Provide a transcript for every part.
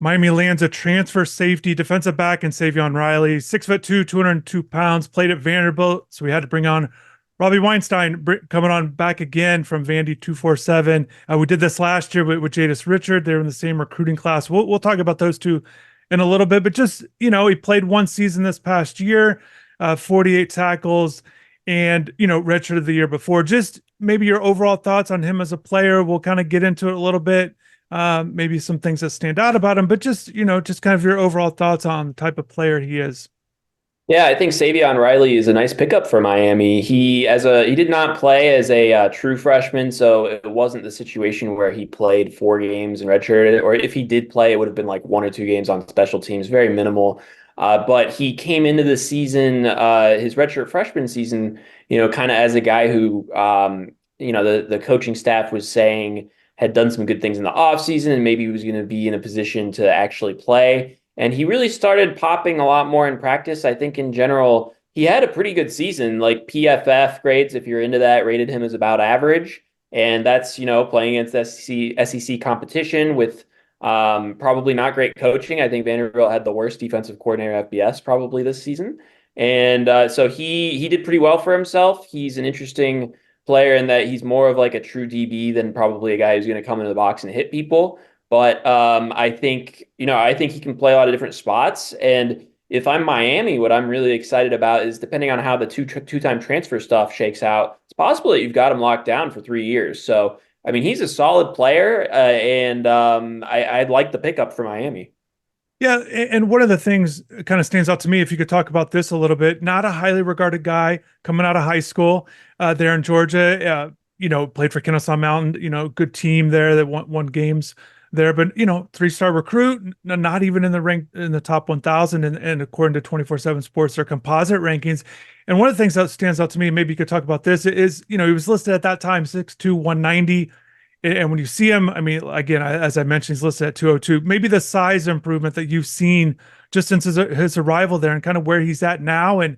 Miami lands a transfer safety defensive back in Savion Riley, 6'2", 202 pounds, played at Vanderbilt. So we had to bring on Robbie Weinstein coming on back again from Vandy247. We did this last year with Jadis Richard. They're in the same recruiting class. We'll talk about those two in a little bit, but just, he played one season this past year, 48 tackles, and, redshirted the year before. Just maybe your overall thoughts on him as a player. We'll kind of get into it a little bit, maybe some things that stand out about him, but just, just kind of your overall thoughts on the type of player he is. Yeah, I think Savion Riley is a nice pickup for Miami. He did not play as a true freshman, so it wasn't the situation where he played 4 games and redshirted, or if he did play, it would have been like 1 or 2 games on special teams, very minimal. But he came into the season, his redshirt freshman season, kind of as a guy who, the coaching staff was saying had done some good things in the offseason and maybe he was going to be in a position to actually play. And he really started popping a lot more in practice. I think in general, he had a pretty good season. Like PFF grades, if you're into that, rated him as about average. And that's, playing against SEC competition with probably not great coaching. I think Vanderbilt had the worst defensive coordinator FBS probably this season. And so he did pretty well for himself. He's an interesting player in that he's more of like a true DB than probably a guy who's going to come into the box and hit people. But I think he can play a lot of different spots. And if I'm Miami, what I'm really excited about is depending on how the two-time transfer stuff shakes out, it's possible that you've got him locked down for 3 years. So, I mean, he's a solid player, and I'd like the pickup for Miami. Yeah, and one of the things that kind of stands out to me, if you could talk about this a little bit, not a highly regarded guy coming out of high school there in Georgia, played for Kennesaw Mountain, good team there that won games there, but, 3-star recruit, not even in the rank in the top 1,000, and according to 24/7 Sports, their composite rankings. And one of the things that stands out to me, maybe you could talk about this, is, he was listed at that time 6'2", 190. And when you see him, I mean, again, as I mentioned, he's listed at 202. Maybe the size improvement that you've seen just since his arrival there, and kind of where he's at now, and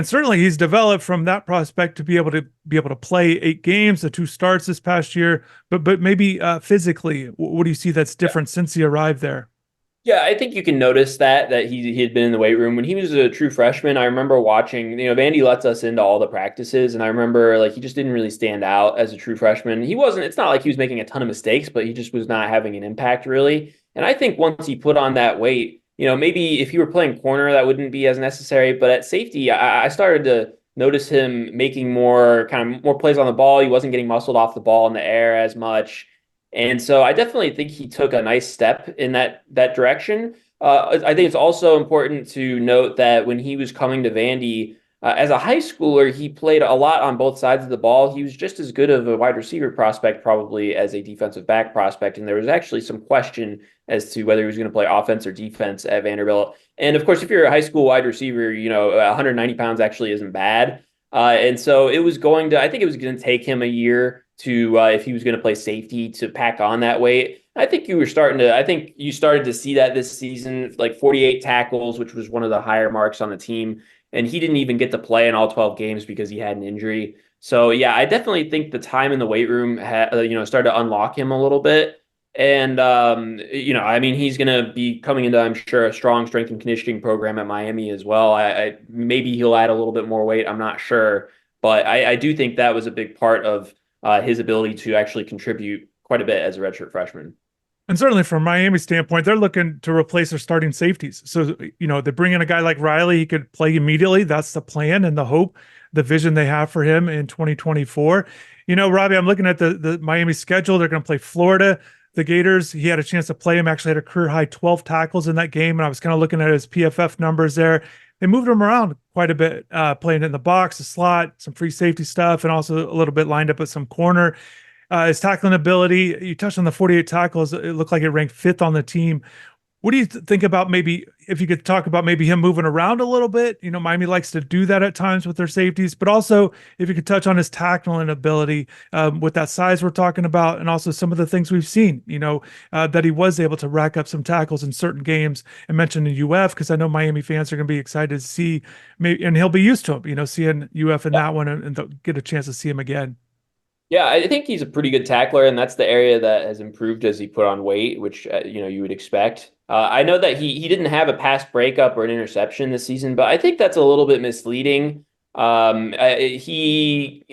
certainly he's developed from that prospect to be able to play 8 games, the 2 starts this past year. But maybe physically, what do you see that's different since he arrived there? Yeah, I think you can notice that he had been in the weight room when he was a true freshman. I remember watching, Vandy lets us into all the practices, and I remember like he just didn't really stand out as a true freshman. He wasn't, it's not like he was making a ton of mistakes, but he just was not having an impact really. And I think once he put on that weight, maybe if you were playing corner, that wouldn't be as necessary. But at safety, I started to notice him making more plays on the ball. He wasn't getting muscled off the ball in the air as much. And so I definitely think he took a nice step in that direction. I think it's also important to note that when he was coming to Vandy as a high schooler, he played a lot on both sides of the ball. He was just as good of a wide receiver prospect probably as a defensive back prospect. And there was actually some question as to whether he was going to play offense or defense at Vanderbilt. And of course, if you're a high school wide receiver, 190 pounds actually isn't bad. And so I think it was going to take him a year to if he was going to play safety to pack on that weight. I think you started to see that this season, like 48 tackles, which was one of the higher marks on the team. And he didn't even get to play in all 12 games because he had an injury. So yeah, I definitely think the time in the weight room started to unlock him a little bit. And I mean, he's going to be coming into, I'm sure, a strong strength and conditioning program at Miami as well. I maybe he'll add a little bit more weight. I'm not sure, but I do think that was a big part of his ability to actually contribute quite a bit as a redshirt freshman. And certainly from Miami's standpoint, they're looking to replace their starting safeties. So, they bring in a guy like Riley, he could play immediately. That's the plan and the hope, the vision they have for him in 2024. Robbie, I'm looking at the Miami schedule. They're going to play Florida. The Gators, he had a chance to play him, actually had a career high 12 tackles in that game. And I was kind of looking at his PFF numbers there. They moved him around quite a bit, playing in the box, the slot, some free safety stuff, and also a little bit lined up at some corner. His tackling ability, you touched on the 48 tackles. It looked like it ranked 5th on the team. What do you think about, maybe if you could talk about maybe him moving around a little bit? Miami likes to do that at times with their safeties, but also if you could touch on his tackling ability with that size we're talking about, and also some of the things we've seen, that he was able to rack up some tackles in certain games, and mention the UF, because I know Miami fans are going to be excited to see, maybe, and he'll be used to him, seeing UF in that one, and they'll get a chance to see him again. Yeah, I think he's a pretty good tackler, and that's the area that has improved as he put on weight, which you would expect. I know that he didn't have a pass breakup or an interception this season, but I think that's a little bit misleading. He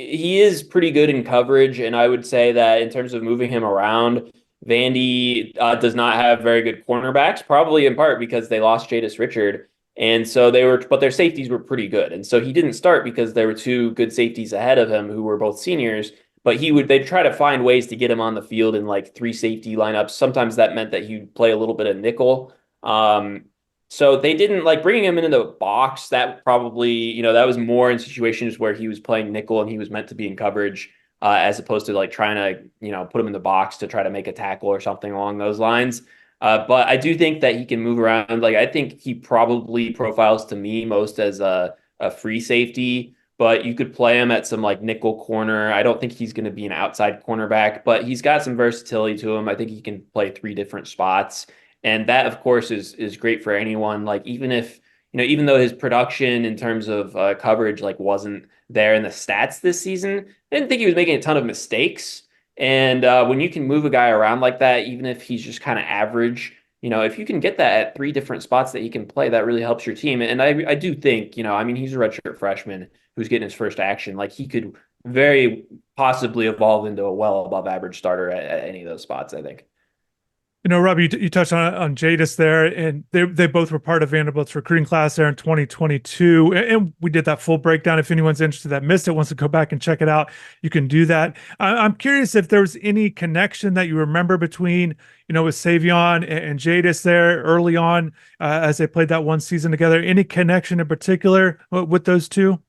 is pretty good in coverage, and I would say that in terms of moving him around, Vandy does not have very good cornerbacks, probably in part because they lost Jadis Richard. And so but their safeties were pretty good. And so he didn't start because there were two good safeties ahead of him who were both seniors, but they'd try to find ways to get him on the field in like three safety lineups. Sometimes that meant that he'd play a little bit of nickel. So they didn't like bringing him into the box. That probably, that was more in situations where he was playing nickel and he was meant to be in coverage, as opposed to like trying to, put him in the box to try to make a tackle or something along those lines. But I do think that he can move around. Like I think he probably profiles to me most as a free safety, but you could play him at some like nickel corner. I don't think he's going to be an outside cornerback, but he's got some versatility to him. I think he can play three different spots. And that, of course, is great for anyone. Like even if, even though his production in terms of coverage like wasn't there in the stats this season, I didn't think he was making a ton of mistakes. And when you can move a guy around like that, even if he's just kind of average, if you can get that at three different spots that he can play, that really helps your team. And I do think, I mean, he's a redshirt freshman who's getting his first action. Like he could very possibly evolve into a well above average starter at any of those spots, I think. Robbie, you touched on Jadis there, and they both were part of Vanderbilt's recruiting class there in 2022. And we did that full breakdown. If anyone's interested that missed it, wants to go back and check it out, you can do that. I'm curious if there was any connection that you remember between, with Savion and Jadis there early on, as they played that one season together. Any connection in particular with those two?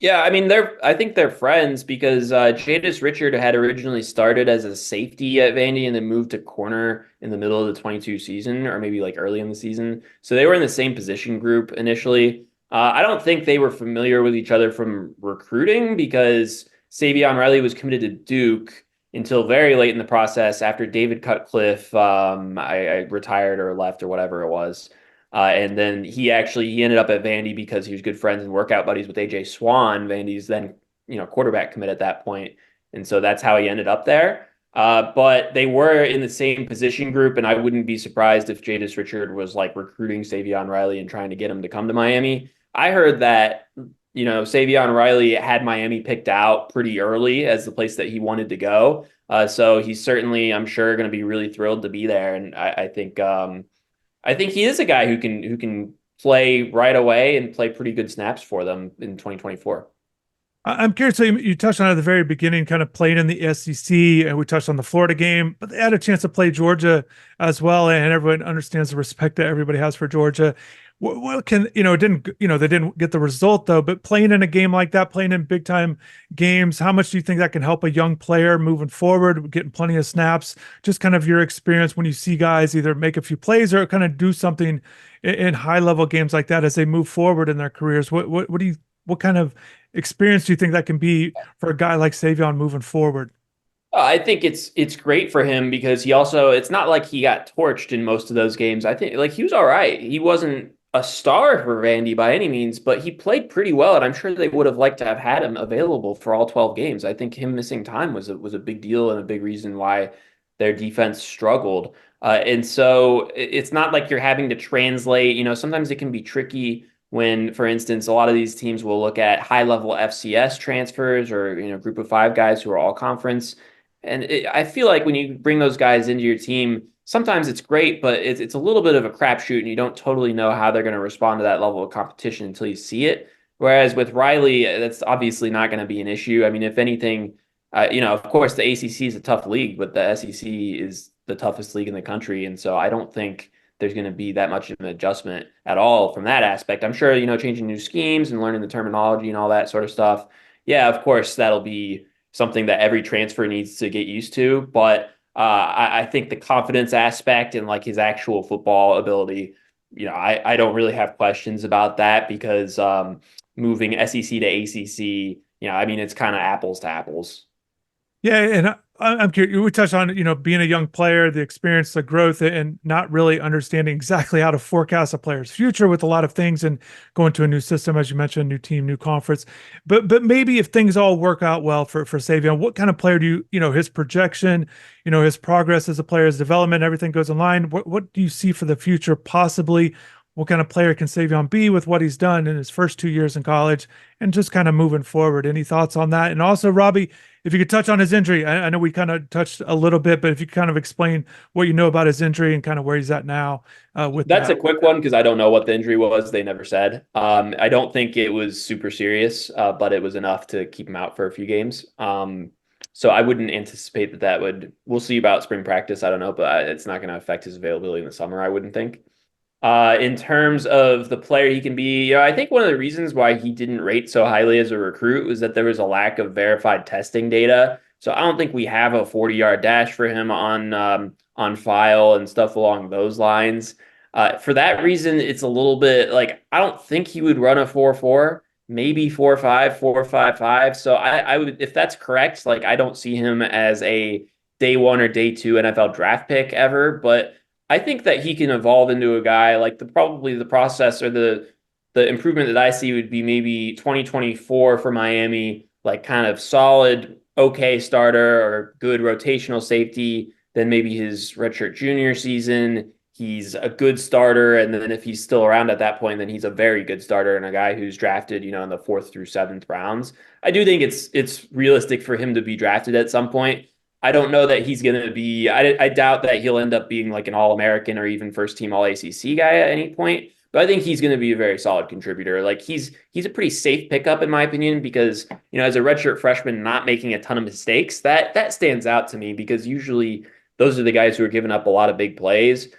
Yeah, I mean I think they're friends because Jadis Richard had originally started as a safety at Vandy and then moved to corner in the middle of the 22 season or maybe like early in the season. So they were in the same position group initially. I don't think they were familiar with each other from recruiting because Savion Riley was committed to Duke until very late in the process after David Cutcliffe I retired or left or whatever it was. And then he ended up at Vandy because he was good friends and workout buddies with AJ Swan, Vandy's then quarterback commit at that point, and so that's how he ended up there. But they were in the same position group, and I wouldn't be surprised if Jadis Richard was like recruiting Savion Riley and trying to get him to come to Miami. I heard that Savion Riley had Miami picked out pretty early as the place that he wanted to go. So he's certainly, I'm sure, going to be really thrilled to be there, and I think he is a guy who can play right away and play pretty good snaps for them in 2024. I'm curious. So you touched on it at the very beginning, kind of playing in the SEC, and we touched on the Florida game, but they had a chance to play Georgia as well, and everyone understands the respect that everybody has for Georgia. What can it didn't they didn't get the result though, but playing in a game like that, playing in big time games, how much do you think that can help a young player moving forward, getting plenty of snaps? Just kind of your experience when you see guys either make a few plays or kind of do something in high level games like that as they move forward in their careers. What kind of experience do you think that can be for a guy like Savion moving forward? I think it's great for him because it's not like he got torched in most of those games. I think like he was all right. He wasn't a star for Vandy by any means, but he played pretty well, and I'm sure they would have liked to have had him available for all 12 games. I think him missing time was a big deal and a big reason why their defense struggled. And so it's not like you're having to translate. Sometimes it can be tricky when, for instance, a lot of these teams will look at high level FCS transfers or group of five guys who are all conference. And I feel like when you bring those guys into your team, sometimes it's great, but it's a little bit of a crapshoot, and you don't totally know how they're going to respond to that level of competition until you see it. Whereas with Riley, that's obviously not going to be an issue. I mean, if anything, of course, the ACC is a tough league, but the SEC is the toughest league in the country, and so I don't think there's going to be that much of an adjustment at all from that aspect. I'm sure, changing new schemes and learning the terminology and all that sort of stuff. Yeah, of course, that'll be something that every transfer needs to get used to. But I think the confidence aspect and like his actual football ability, I don't really have questions about that because moving SEC to ACC, I mean, it's kind of apples to apples. Yeah, and I'm curious. We touched on, being a young player, the experience, the growth, and not really understanding exactly how to forecast a player's future with a lot of things, and going to a new system, as you mentioned, new team, new conference. But maybe if things all work out well for Savion, what kind of player do his projection, his progress as a player, his development, everything goes in line. What do you see for the future possibly? What kind of player can Savion be with what he's done in his first 2 years in college, and just kind of moving forward? Any thoughts on that? And also, Robbie, if you could touch on his injury, I know we kind of touched a little bit, but if you could kind of explain what you know about his injury and kind of where he's at now with That's that. a quick one because I don't know what the injury was. They never said. I don't think it was super serious, but it was enough to keep him out for a few games. So I wouldn't anticipate that would. We'll see about spring practice. I don't know, but it's not going to affect his availability in the summer. I wouldn't think. In terms of the player he can be, I think one of the reasons why he didn't rate so highly as a recruit was that there was a lack of verified testing data. So I don't think we have a 40-yard dash for him on file and stuff along those lines. For that reason, it's a little bit like I don't think he would run a 4.4, maybe 4.5, 4.55. So I would, if that's correct, like I don't see him as a day one or day two NFL draft pick ever, but I think that he can evolve into a guy like probably the process or the improvement that I see would be maybe 2024 for Miami, like kind of solid, okay starter or good rotational safety. Then maybe his redshirt junior season, he's a good starter, and then if he's still around at that point, then he's a very good starter and a guy who's drafted, in the fourth through seventh rounds. I do think it's realistic for him to be drafted at some point. I don't know that he's going to be. I doubt that he'll end up being like an All American or even first team All ACC guy at any point. But I think he's going to be a very solid contributor. Like he's a pretty safe pickup in my opinion because as a redshirt freshman, not making a ton of mistakes that stands out to me because usually those are the guys who are giving up a lot of big plays.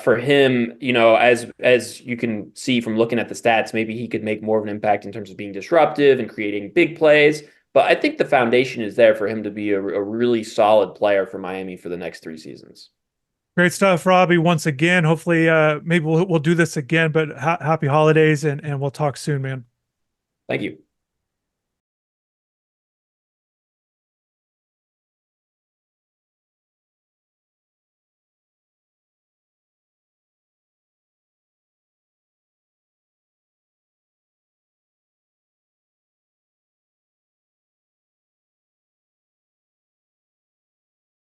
For him, as you can see from looking at the stats, maybe he could make more of an impact in terms of being disruptive and creating big plays. But I think the foundation is there for him to be a really solid player for Miami for the next 3 seasons. Great stuff, Robbie. Once again, hopefully, maybe we'll do this again. But happy holidays, and we'll talk soon, man. Thank you.